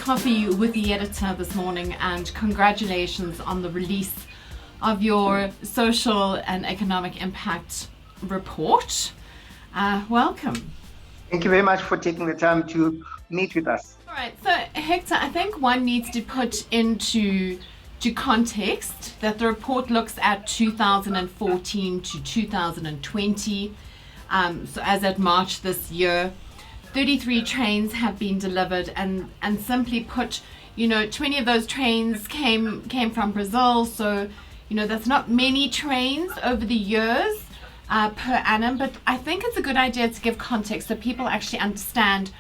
coffee with the editor this morning, and congratulations on the release of your social and economic impact report. Welcome. Thank you very much for taking the time to meet with us. All right, so Hector, I think one needs to put into context that the report looks at 2014 to 2020. So as at March this year, 33 trains have been delivered, and simply put, 20 of those trains came from Brazil. So, that's not many trains over the years per annum, but I think it's a good idea to give context so people actually understand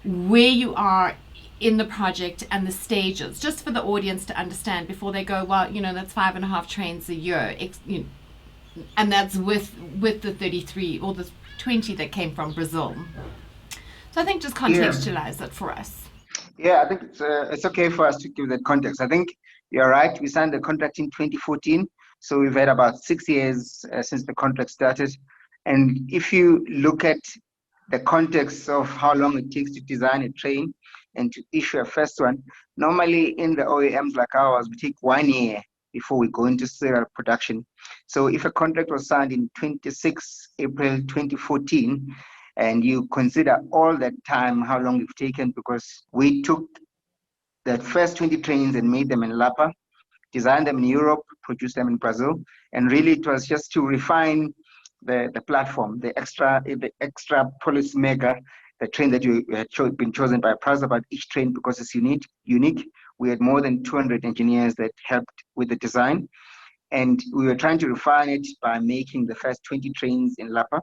where you are in the project and the stages, just for the audience to understand before they go, well, that's 5.5 trains a year, and that's with the 33 or the 20 that came from Brazil. So I think just contextualize it for us. Yeah, I think it's okay for us to give that context. I think you're right. We signed the contract in 2014, so we've had about 6 years since the contract started. And if you look at the context of how long it takes to design a train and to issue a first one, normally in the OEMs like ours, we take 1 year before we go into serial production. So if a contract was signed in 26 April 2014, and you consider all that time, how long we've taken, because we took that first 20 trains and made them in Lapa, designed them in Europe, produced them in Brazil, and really it was just to refine the platform, the extra Polis Mega, the train that you had been chosen by price about each train because it's unique. We had more than 200 engineers that helped with the design, and we were trying to refine it by making the first 20 trains in Lapa,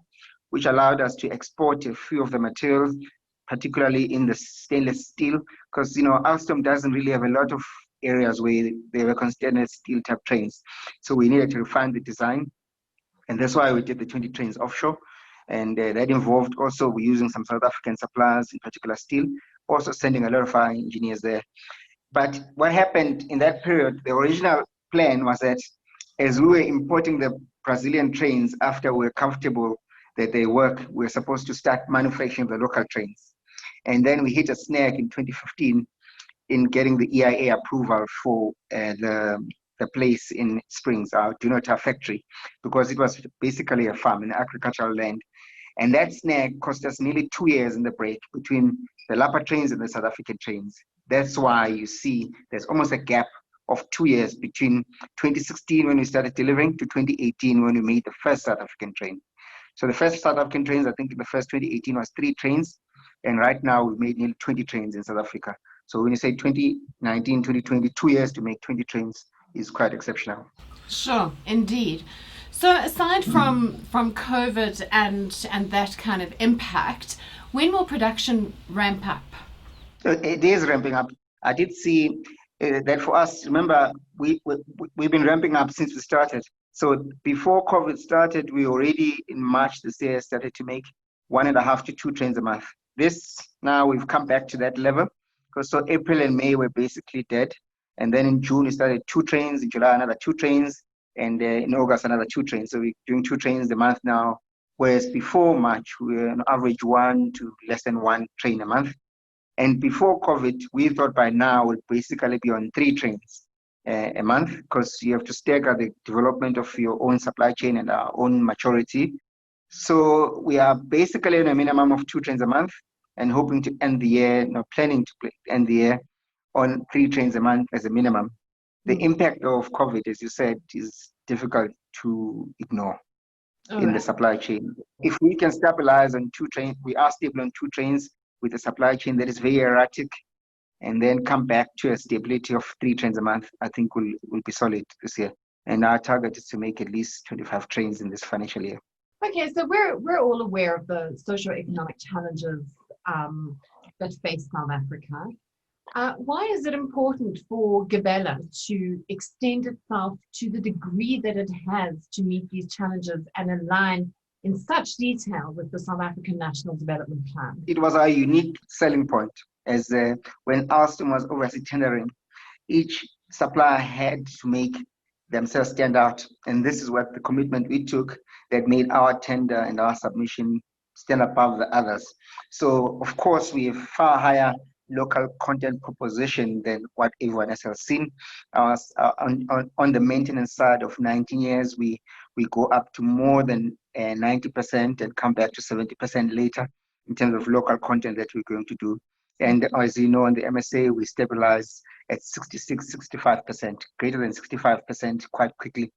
which allowed us to export a few of the materials, particularly in the stainless steel, because Alstom doesn't really have a lot of areas where they were stainless steel type trains. So we needed to refine the design, and that's why we did the 20 trains offshore. And that involved also using some South African suppliers, in particular steel, also sending a lot of our engineers there. But what happened in that period, the original plan was that as we were importing the Brazilian trains after we were comfortable that they work, we're supposed to start manufacturing the local trains. And then we hit a snag in 2015 in getting the EIA approval for the place in Springs, our Dunota factory, because it was basically a farm, an agricultural land. And that snag cost us nearly 2 years in the break between the Lapa trains and the South African trains. That's why you see there's almost a gap of 2 years between 2016 when we started delivering to 2018 when we made the first South African train. So the first South African trains, I think in the first 2018 was 3 trains. And right now we've made nearly 20 trains in South Africa. So when you say 2019, 2020, 2 years to make 20 trains is quite exceptional. Sure, indeed. So aside from COVID and that kind of impact, when will production ramp up? It is ramping up. I did see that for us, remember, we've been ramping up since we started. So before COVID started, we already in March this year started to make 1.5 to 2 trains a month. This now we've come back to that level, because so April and May were basically dead. And then in June we started 2 trains, in July another 2 trains, and in August another 2 trains. So we're doing 2 trains a month now, whereas before March we were on average 1 to less than 1 train a month. And before COVID, we thought by now we'll basically be on 3 trains a month, because you have to stagger the development of your own supply chain and our own maturity. So we are basically on a minimum of 2 trains a month and hoping to end the year, planning to end the year on 3 trains a month as a minimum. The impact of COVID, as you said, is difficult to ignore in the supply chain. If we can stabilize on 2 trains, we are stable on 2 trains with a supply chain that is very erratic, and then come back to a stability of 3 trains a month, I think will be solid this year. And our target is to make at least 25 trains in this financial year. Okay, so we're all aware of the socio-economic challenges that face South Africa. Why is it important for Gabella to extend itself to the degree that it has to meet these challenges and align in such detail with the South African National Development Plan? It was our unique selling point, as when Alstom was obviously tendering, each supplier had to make themselves stand out. And this is what the commitment we took that made our tender and our submission stand above the others. So, of course, we have far higher local content proposition than what everyone else has seen. On the maintenance side of 19 years, we go up to more than 90% and come back to 70% later in terms of local content that we're going to do. And as you know, on the MSA, we stabilize at 66, 65%, greater than 65% quite quickly.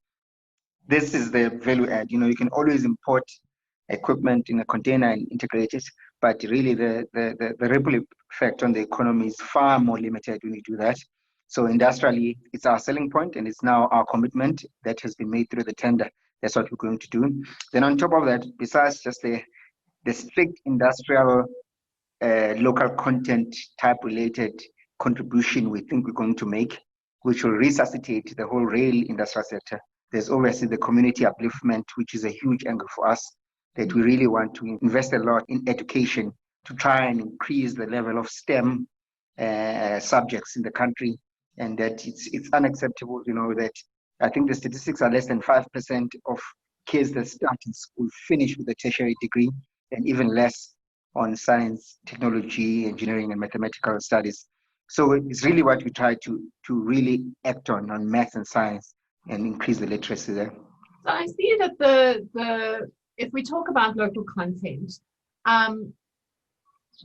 This is the value add. You can always import equipment in a container and integrate it, but really the ripple effect on the economy is far more limited when you do that. So industrially, it's our selling point, and it's now our commitment that has been made through the tender. That's what we're going to do. Then on top of that, besides just the strict industrial local content type related contribution we think we're going to make, which will resuscitate the whole rail industrial sector. There's obviously the community upliftment, which is a huge angle for us, that we really want to invest a lot in education to try and increase the level of STEM subjects in the country. And that it's unacceptable, that I think the statistics are less than 5% of kids that start in school finish with a tertiary degree, and even less on science, technology, engineering, and mathematical studies. So it's really what we try to really act on math and science and increase the literacy there. So I see that the if we talk about local content, I'm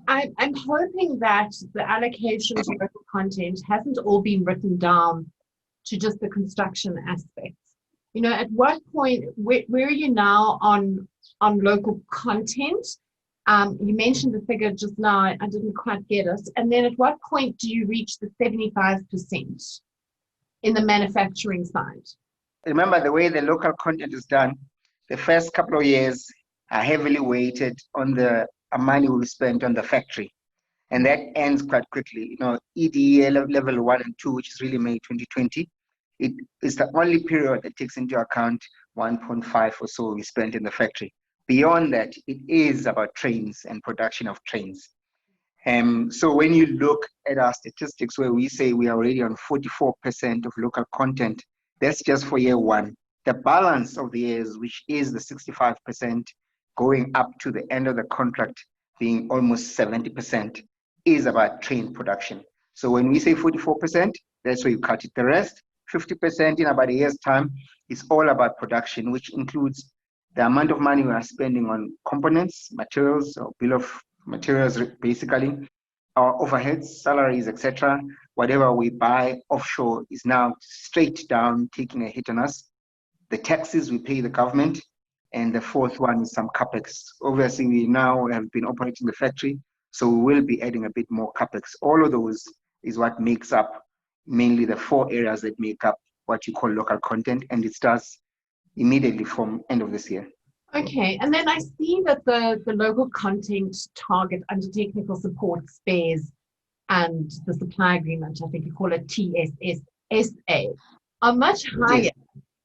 hoping that the allocation to local content hasn't all been written down to just the construction aspects. At what point, where are you now on local content? You mentioned the figure just now, I didn't quite get it. And then at what point do you reach the 75% in the manufacturing side? Remember, the way the local content is done, the first couple of years are heavily weighted on the money we spent on the factory. And that ends quite quickly. EDA level 1 and 2, which is really May 2020, it is the only period that takes into account 1.5 or so we spent in the factory. Beyond that, it is about trains and production of trains. So when you look at our statistics where we say we are already on 44% of local content, that's just for year one. The balance of the years, which is the 65%, going up to the end of the contract being almost 70%, is about train production. So when we say 44%, that's where you cut it. The rest, 50% in about a year's time, is all about production, which includes the amount of money we are spending on components, materials, or bill of materials, basically, our overheads, salaries, etc. Whatever we buy offshore is now straight down, taking a hit on us. The taxes we pay the government, and the fourth one is some capex. Obviously, we now have been operating the factory, so we will be adding a bit more capex. All of those is what makes up mainly the 4 areas that make up what you call local content, and it starts immediately from end of this year. Okay, and then I see that the local content target under technical support spares and the supply agreement, I think you call it TSSA, are much higher. Yes.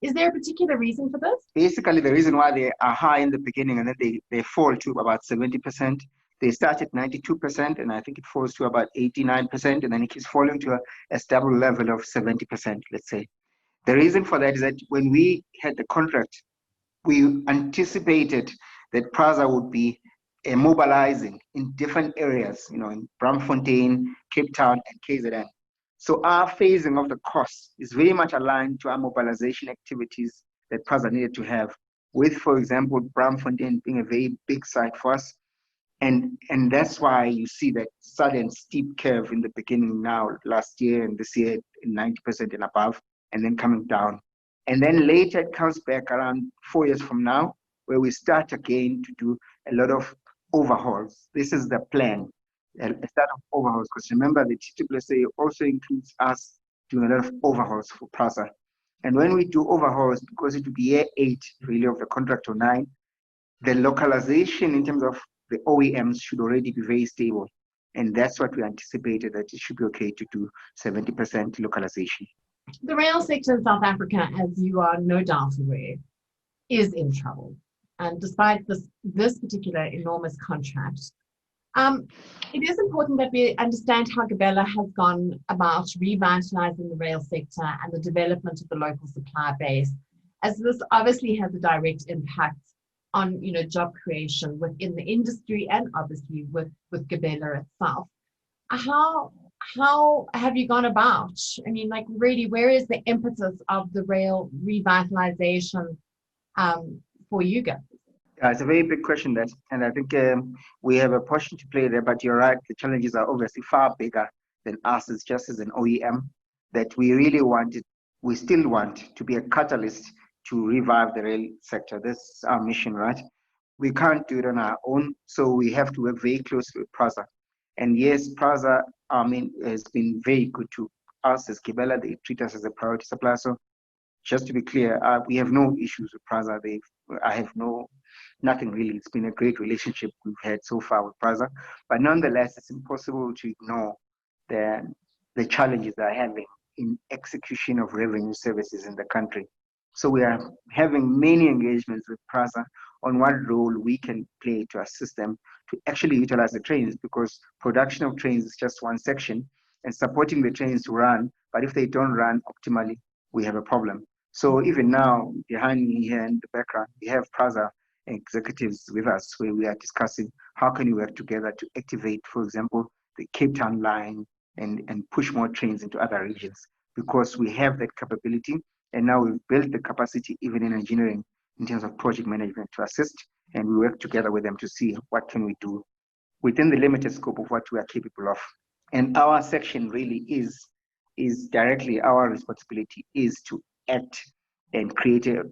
Is there a particular reason for this? Basically, the reason why they are high in the beginning and then they fall to about 70%. They start at 92%, and I think it falls to about 89%, and then it keeps falling to a stable level of 70%, let's say. The reason for that is that when we had the contract, we anticipated that PRASA would be mobilizing in different areas, in Braamfontein, Cape Town, and KZN. So our phasing of the costs is very much aligned to our mobilization activities that PRASA needed to have, with, for example, Braamfontein being a very big site for us. And that's why you see that sudden steep curve in the beginning now, last year and this year, 90% and above, and then coming down. And then later it comes back around 4 years from now, where we start again to do a lot of overhauls. This is the plan, a start of overhauls, because remember the TSSA also includes us doing a lot of overhauls for PRASA. And when we do overhauls, because it will be year 8 really of the contract or 9, the localization in terms of the OEMs should already be very stable. And that's what we anticipated, that it should be okay to do 70% localization. The rail sector in South Africa, as you are no doubt aware, is in trouble. And despite this particular enormous contract, it is important that we understand how Gabella has gone about revitalizing the rail sector and the development of the local supply base, as this obviously has a direct impact on job creation within the industry and obviously with Gabella itself. how have you gone about? I mean, like, really, where is the impetus of the rail revitalization for you guys? It's a very big question, that, and I think we have a portion to play there. But you're right; the challenges are obviously far bigger than us as just as an OEM. That we really wanted, we still want to be a catalyst to revive the rail sector. That's our mission, right? We can't do it on our own, so we have to work very closely with Praza. And yes, Praza, I mean, has been very good to us as Gibela. They treat us as a priority supplier. So just to be clear, we have no issues with Praza. I have nothing really. It's been a great relationship we've had so far with Praza. But nonetheless, it's impossible to ignore the, the challenges they're having in execution of revenue services in the country. So we are having many engagements with Praza on what role we can play to assist them to actually utilize the trains, because production of trains is just one section, and supporting the trains to run. But if they don't run optimally, we have a problem. So even now, behind me here in the background, we have Praza executives with us where we are discussing how can we work together to activate, for example, the Cape Town line and push more trains into other regions, because we have that capability. And now we've built the capacity even in engineering in terms of project management to assist, and we work together with them to see what can we do within the limited scope of what we are capable of. And our section really is directly our responsibility is to act and create a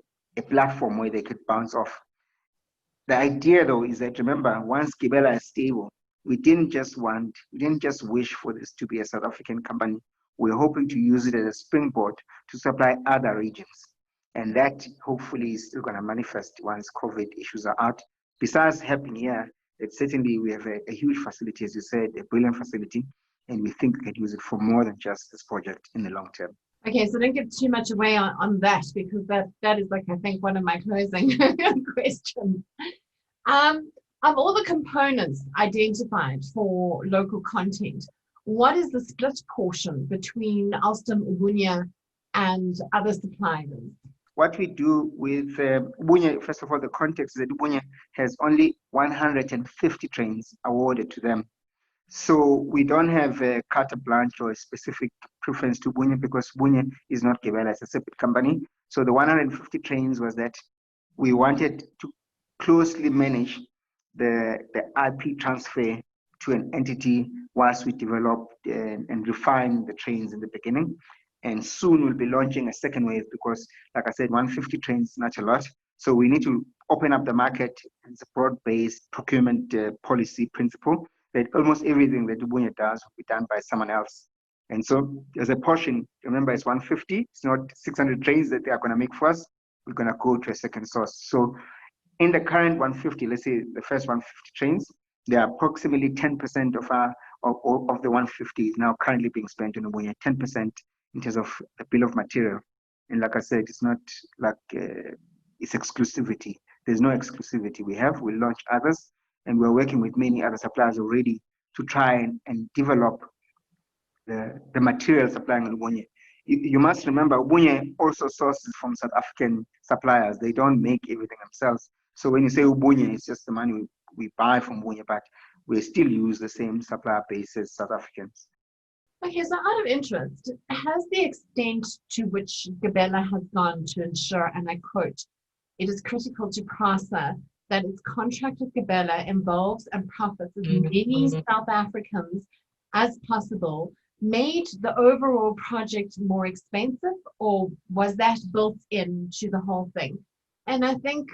platform where they could bounce off. The idea though is that, remember, once Gibela is stable, we didn't just wish for this to be a South African company. We're hoping to use it as a springboard to supply other regions. And that hopefully is still going to manifest once COVID issues are out. Besides happening here, that certainly we have a huge facility, as you said, a brilliant facility, and we think we can use it for more than just this project in the long term. Okay, so don't give too much away on that, because that is, like, I think, one of my closing questions. Of all the components identified for local content, what is the split portion between Austinunya and other suppliers? What we do with Bunye, first of all, the context is that Bunye has only 150 trains awarded to them. So we don't have a carte blanche or a specific preference to Bunye, because Bunye is not Cabela, it's a separate company. So the 150 trains was that we wanted to closely manage the IP transfer to an entity whilst we develop and refine the trains in the beginning. And soon we'll be launching a second wave, because, like I said, 150 trains is not a lot. So we need to open up the market. It's a broad-based procurement policy principle that almost everything that Ubunye does will be done by someone else. And so there's a portion, remember, it's 150, it's not 600 trains that they are going to make for us. We're going to go to a second source. So in the current 150, let's say the first 150 trains, there are approximately 10% of the 150 is now currently being spent on Ubunye, 10% in terms of the bill of material. And like I said, it's not like it's exclusivity. There's no exclusivity. We'll launch others, and we're working with many other suppliers already to try and develop the material supplying Ubunye. You must remember, Ubunye also sources from South African suppliers. They don't make everything themselves. So when you say Ubunye, it's just the money we buy from Ubunye, but we still use the same supplier base as South Africans. Okay, so out of interest, has the extent to which Gabella has gone to ensure, and I quote, "It is critical to PRASA that its contract with Gabella involves and profits as many South Africans as possible," made the overall project more expensive, or was that built into the whole thing? And I think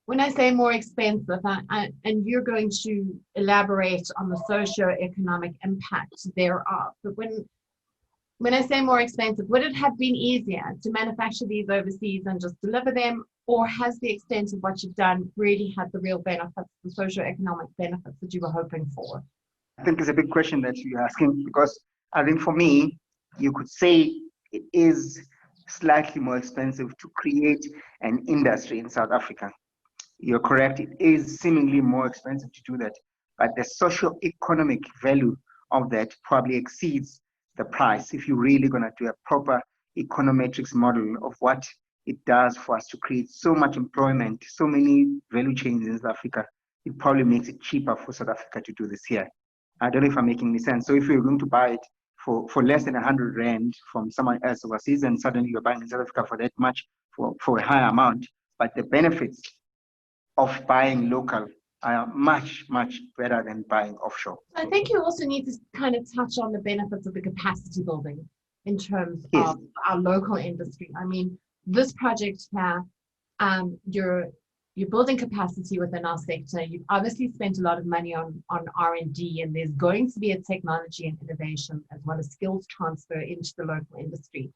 when I say more expensive, and you're going to elaborate on the socio-economic impact thereof, but when I say more expensive, would it have been easier to manufacture these overseas and just deliver them, or has the extent of what you've done really had the real benefits, the socio-economic benefits that you were hoping for? I think it's a big question that you're asking, because I think for me, you could say it is slightly more expensive to create an industry in South Africa. You're correct, it is seemingly more expensive to do that, but the socio-economic value of that probably exceeds the price. If you're really going to do a proper econometrics model of what it does for us to create so much employment, so many value chains in South Africa, it probably makes it cheaper for South Africa to do this here. I don't know if I'm making any sense. So if you're going to buy it for less than 100 Rand from someone else overseas, and suddenly you're buying in South Africa for that much, for a higher amount, but the benefits of buying local are much, much better than buying offshore. I think you also need to kind of touch on the benefits of the capacity building in terms Yes. of our local industry. I mean, this project here, you're building capacity within our sector. You've obviously spent a lot of money on R&D, and there's going to be a technology and innovation as well as skills transfer into the local industry.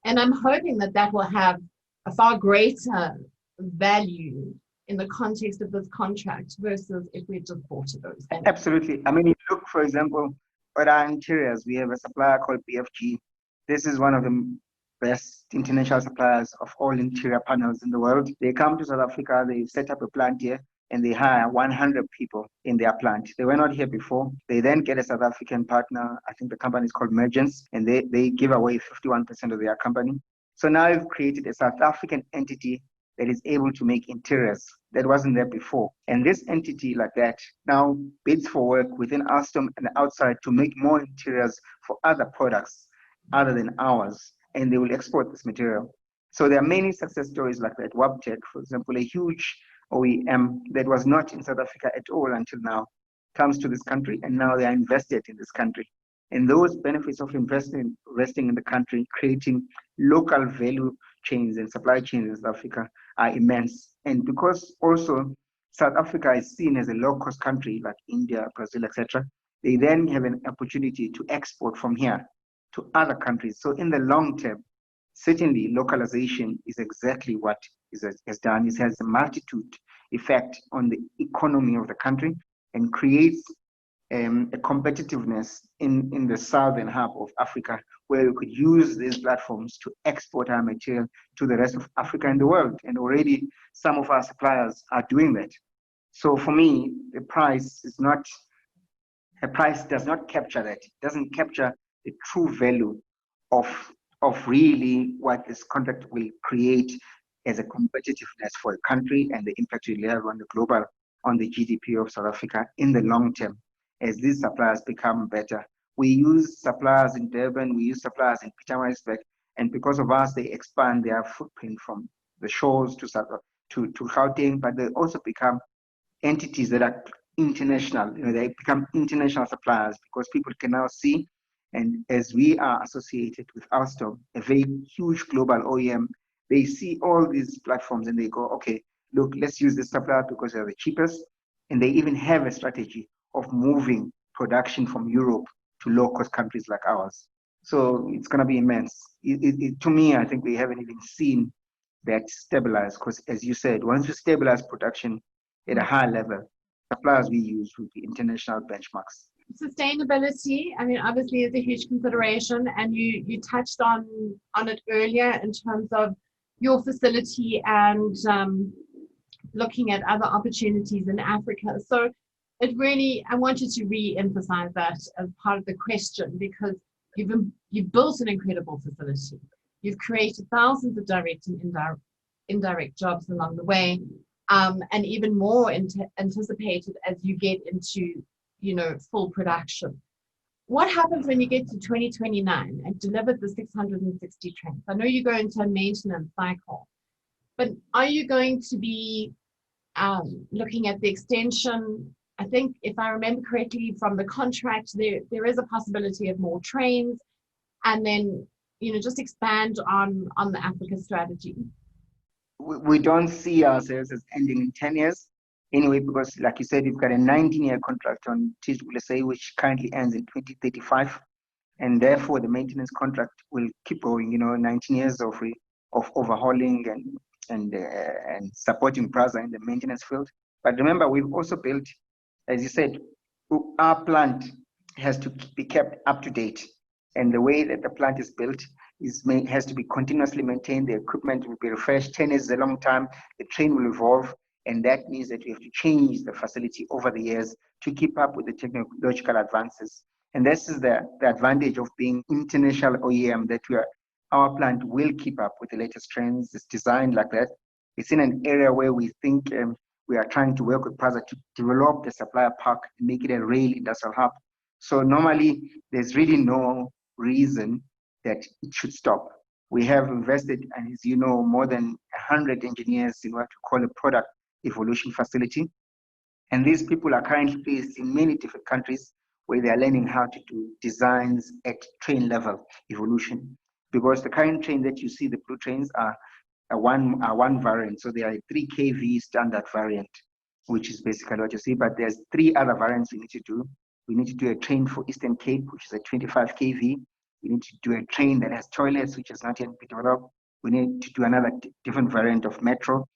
And I'm hoping that that will have a far greater value in the context of this contract versus if we just bought those. Absolutely. I mean, if you look, for example, at our interiors, we have a supplier called BFG. This is one of the best international suppliers of all interior panels in the world. They come to South Africa, they set up a plant here, and they hire 100 people in their plant. They were not here before. They then get a South African partner. I think the company is called Mergence, and they give away 51% of their company. So now you've created a South African entity that is able to make interiors that wasn't there before. And this entity like that now bids for work within Alstom and outside to make more interiors for other products other than ours, and they will export this material. So there are many success stories like that. Wabtec, for example, a huge OEM that was not in South Africa at all until now, comes to this country, and now they are invested in this country. And those benefits of investing in the country, creating local value chains and supply chains in South Africa are immense. And because also South Africa is seen as a low-cost country like India, Brazil, etc., they then have an opportunity to export from here to other countries. So in the long term, certainly localization is exactly what it has done. It has a multitude effect on the economy of the country and creates a competitiveness in the southern hub of Africa, where we could use these platforms to export our material to the rest of Africa and the world. And already some of our suppliers are doing that. So for me, the price is not, a price does not capture that. It doesn't capture the true value of really what this contract will create as a competitiveness for a country and the impact it will have on the global, on the GDP of South Africa in the long term as these suppliers become better. We use suppliers in Durban, we use suppliers in Pietermaritzburg, and because of us, they expand their footprint from the shores to Gauteng, but they also become entities that are international. They become international suppliers because people can now see, and as we are associated with Alstom, a very huge global OEM, they see all these platforms and they go, okay, look, let's use this supplier because they're the cheapest, and they even have a strategy of moving production from Europe to low-cost countries like ours. So it's going to be immense. To me, I think we haven't even seen that stabilize because, as you said, once you stabilize production at a high level, suppliers we use would be international benchmarks. Sustainability, I mean, obviously is a huge consideration, and you touched on it earlier in terms of your facility and looking at other opportunities in Africa. So it really, I wanted to re-emphasize that as part of the question, because you've built an incredible facility. You've created thousands of direct and indirect jobs along the way, and even more anticipated as you get into, full production. What happens when you get to 2029 and deliver the 660 trains? I know you go into a maintenance cycle, but are you going to be looking at the extension? I think if I remember correctly from the contract, there is a possibility of more trains, and then just expand on the Africa strategy. We don't see ourselves as ending in 10 years anyway, because like you said, you've got a 19-year contract on TSA, which currently ends in 2035, and therefore the maintenance contract will keep going. 19 years of overhauling and supporting Brazza in the maintenance field. But remember, we've also built, as you said, our plant has to be kept up to date. And the way that the plant is built has to be continuously maintained. The equipment will be refreshed. 10 years is a long time. The train will evolve. And that means that we have to change the facility over the years to keep up with the technological advances. And this is the advantage of being international OEM, that our plant will keep up with the latest trends. It's designed like that. It's in an area where we think we are trying to work with Brazza to develop the supplier park and make it a real industrial hub. So normally, there's really no reason that it should stop. We have invested, and as you know, more than 100 engineers in what we call a product evolution facility. And these people are currently based in many different countries where they are learning how to do designs at train level evolution. Because the current train that you see, the blue trains, are one variant. So they are a 3 kV standard variant, which is basically what you see. But there's 3 other variants we need to do. We need to do a train for Eastern Cape, which is a 25 kV. We need to do a train that has toilets, which has not yet been developed. We need to do another different variant of metro.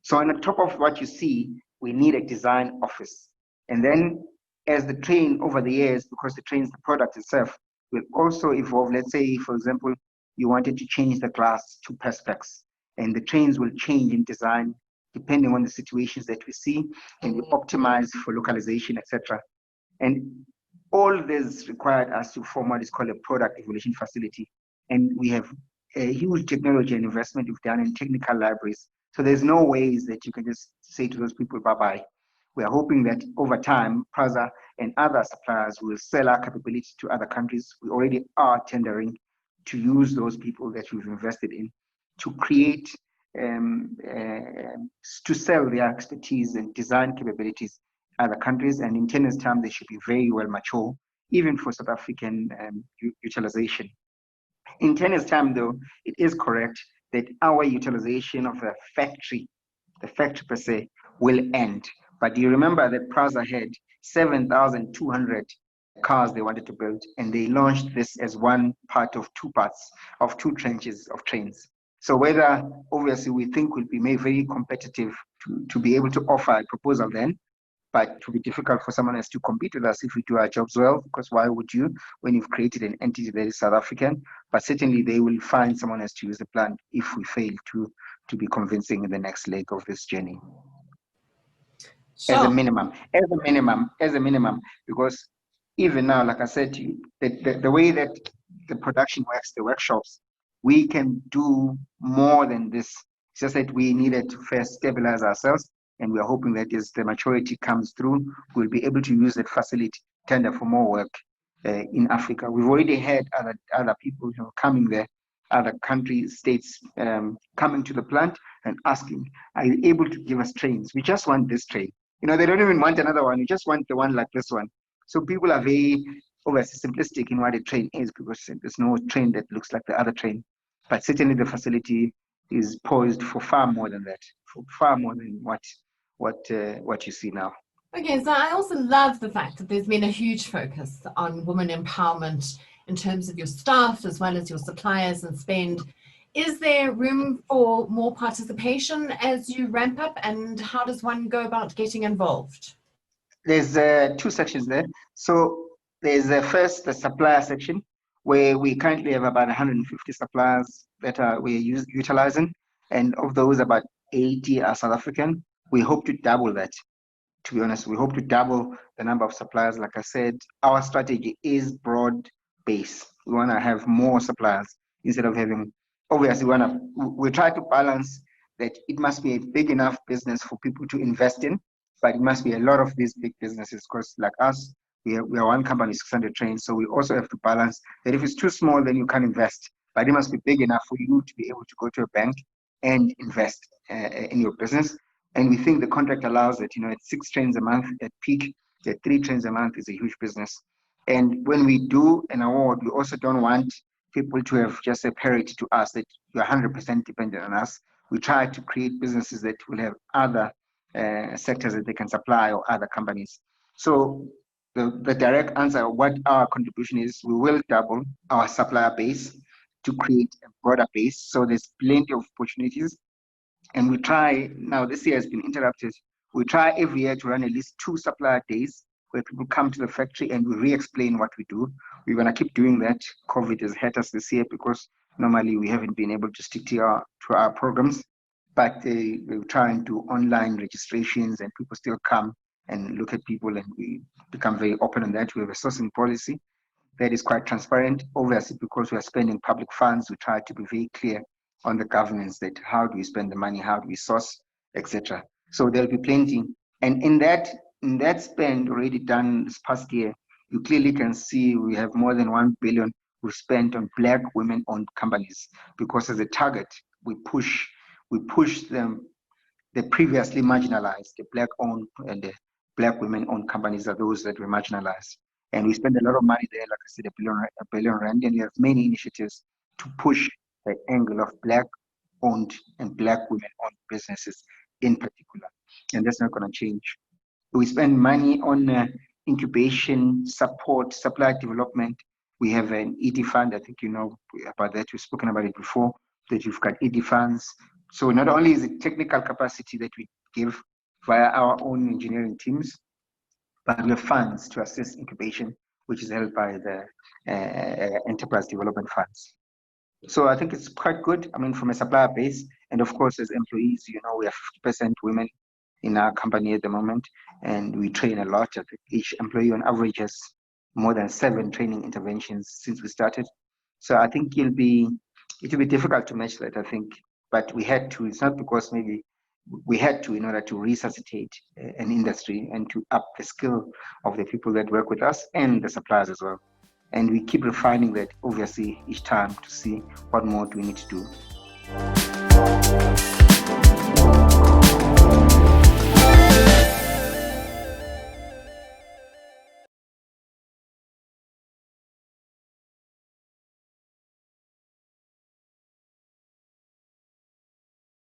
So on the top of what you see, we need a design office. And then as the train over the years, because the train's the product itself, will also evolve. Let's say, for example, you wanted to change the glass to perspex, and the trains will change in design depending on the situations that we see, and we optimize for localization, etc. And all this required us to form what is called a product evolution facility. And we have a huge technology and investment we've done in technical libraries. So there's no ways that you can just say to those people, bye-bye. We are hoping that over time, Praza and other suppliers will sell our capability to other countries. We already are tendering to use those people that we've invested in to create, to sell their expertise and design capabilities in other countries. And in 10 years' time, they should be very well mature, even for South African utilization. In 10 years' time, though, it is correct that our utilization of the factory per se, will end. But you remember that Praza had 7,200 cars they wanted to build, and they launched this as one part of 2 parts of 2 trenches of trains. So whether, obviously, we think we'll be made very competitive to be able to offer a proposal then, but it will be difficult for someone else to compete with us if we do our jobs well, because why would you when you've created an entity that is South African? But certainly they will find someone else to use the plant if we fail to be convincing in the next leg of this journey. Sure. As a minimum, because even now, like I said to you, the way that the production works, the workshops, we can do more than this. It's just that we needed to first stabilize ourselves, and we're hoping that as the maturity comes through, we'll be able to use that facility tender for more work in Africa. We've already had other people coming there, other countries, states coming to the plant and asking, are you able to give us trains? We just want this train. They don't even want another one. We just want the one like this one. So people are very obviously simplistic in what a train is, because there's no train that looks like the other train. But certainly the facility is poised for far more than that, for far more than what you see now. Okay, so I also love the fact that there's been a huge focus on women empowerment in terms of your staff as well as your suppliers and spend. Is there room for more participation as you ramp up, and how does one go about getting involved? There's 2 sections there. So there's first the supplier section, where we currently have about 150 suppliers that we're utilizing, and of those about 80 are South African. We hope to double that. To be honest, we hope to double the number of suppliers. Like I said, our strategy is broad base. We want to have more suppliers instead of having, obviously, we try to balance that it must be a big enough business for people to invest in, but it must be a lot of these big businesses, because like us, we are one company, 600 trains. So we also have to balance that if it's too small, then you can't invest, but it must be big enough for you to be able to go to a bank and invest in your business. And we think the contract allows it. At 6 trains a month at peak, at 3 trains a month is a huge business. And when we do an award, we also don't want people to have just a parity to us, that you're 100% dependent on us. We try to create businesses that will have other sectors that they can supply, or other companies. So the direct answer, what our contribution is, we will double our supplier base to create a broader base. So there's plenty of opportunities. And we try, now this year has been interrupted, we try every year to run at least 2 supplier days where people come to the factory and we re-explain what we do. We're going to keep doing that. COVID has hurt us this year because normally we haven't been able to stick to our programs. But we're trying to online registrations, and people still come and look at people, and we become very open on that. We have a sourcing policy that is quite transparent. Obviously, because we are spending public funds, we try to be very clear on the governance, that how do we spend the money, how do we source, etc. So there'll be plenty. And in that spend already done this past year, you clearly can see we have more than 1 billion we spent on Black women-owned companies, because as a target, we push them, the previously marginalized, the Black-owned and the Black women-owned companies are those that were marginalized. And we spend a lot of money there, like I said, a billion rand, and we have many initiatives to push the angle of Black-owned and Black women-owned businesses in particular. And that's not going to change. We spend money on incubation, support, supply development. We have an ED fund. I think you know about that. We've spoken about it before, that you've got ED funds. So not only is it technical capacity that we give via our own engineering teams, but we have funds to assist incubation, which is held by the enterprise development funds. So I think it's quite good. I mean, from a supplier base, and of course, as employees, you know, we have 50% women in our company at the moment, and we train a lot. I think each employee on average has more than 7 training interventions since we started. So I think it'll be difficult to match that, I think, but we had to. It's not because maybe we had to in order to resuscitate an industry and to up the skill of the people that work with us and the suppliers as well. And we keep refining that, obviously, each time to see what more do we need to do.